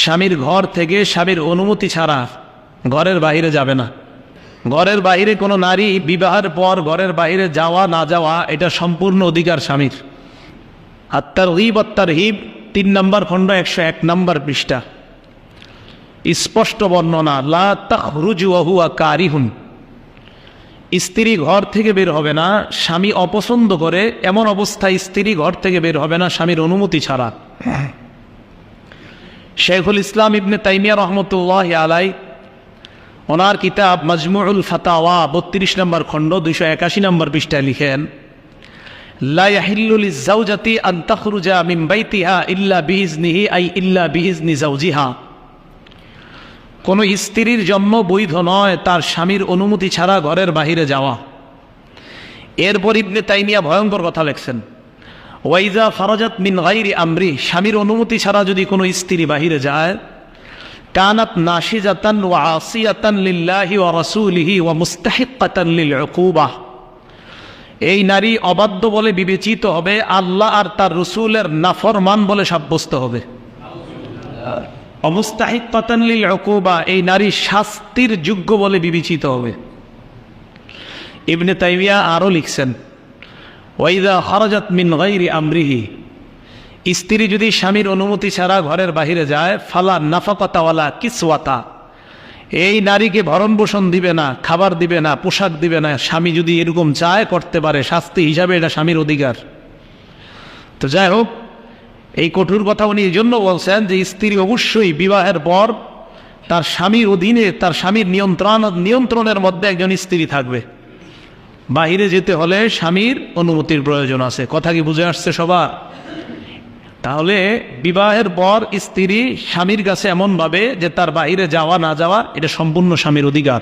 স্বামীর ঘর থেকে স্বামীর অনুমতি ছাড়া ঘরের বাইরে যাবে না। ঘরের বাইরে কোনো নারী বিবাহের পর ঘরের বাইরে যাওয়া না যাওয়া এটা সম্পূর্ণ অধিকার স্বামীর। আত-তারগীব আত-তারহীব 3 নম্বর খণ্ড 101 নম্বর পৃষ্ঠা স্পষ্ট বর্ণনা, লা তাখরুজু ওয়া হুয়া কারিহুন। স্ত্রী ঘর থেকে বের হবে না স্বামী অপছন্দ করে, এমন অবস্থায় স্ত্রী ঘর থেকে বের হবে না স্বামীর অনুমতি ছাড়া। শেখুল ইসলাম ইবনে তাইমিয়া রহমতুল্লাহ আলাই ওনার কিতাব মাজমুউল ফাতাওয়া 32 নম্বর খণ্ড 281 নম্বর পৃষ্ঠায় লিখেন, লা ইয়াহিল্লু লিজ-যাওজাতি আন তাখরুজা মিন বাইতিহা ইল্লা বিইজনিহি আই ইল্লা বিইজনি যাওজিহা। কোনো স্ত্রীর জন্য বৈধ নয় তার স্বামীর অনুমতি ছাড়া ঘরের বাহিরে যাওয়া। এরপর ইবনে তাইমিয়া ভয়ঙ্কর কথা লিখছেন, ওয়াইজা ফারাজাত মিন গায়রি আমরি, স্বামীর অনুমতি ছাড়া যদি কোনো স্ত্রী বাহিরে যায়, কানাত নাশিজাতান ওয়া আসিয়াতান লিল্লাহি ওয়া রাসূলিহি ওয়া মুস্তাহিক্কাতান লিল উকুবাহ। এই নারী অবাধ্য বলে বিবেচিত হবে, আল্লাহ আর তার রাসূলের নাফরমান বলে সাব্যস্ত হবে। মুস্তাহিক্কাতান লিল উকুবাহ, এই নারী শাস্তির যোগ্য বলে বিবেচিত হবে। ইবনে তাইমিয়া আরও লিখছেন, ওয়াইদা খারাজাত মিন গায়রি আমরিহি, স্ত্রী যদি স্বামীর অনুমতি ছাড়া ঘরের বাহিরে যায়, ফালা নাফাকাতা ওয়ালা কিসওয়াতা, এই নারীকে ভরণ পোষণ দিবে না, খাবার দিবে না, পোশাক দিবে না। স্বামী যদি এরকম চায় করতে পারে, শাস্তি হিসাবে এটা স্বামীর অধিকার। তো যাই হোক, এই কঠোর কথা উনি এই জন্য বলছেন যে স্ত্রী অবশ্যই বিবাহের পর তার স্বামীর অধীনে, তার স্বামীর নিয়ন্ত্রণের মধ্যে একজন স্ত্রী থাকবে। বাহিরে যেতে হলে স্বামীর অনুমতির প্রয়োজন আছে। কথা কি বুঝে আসছে সবার? তাহলে বিবাহের পর স্ত্রী স্বামীর কাছে এমনভাবে যে তার বাইরে যাওয়া না যাওয়া এটা সম্পূর্ণ স্বামীর অধিকার।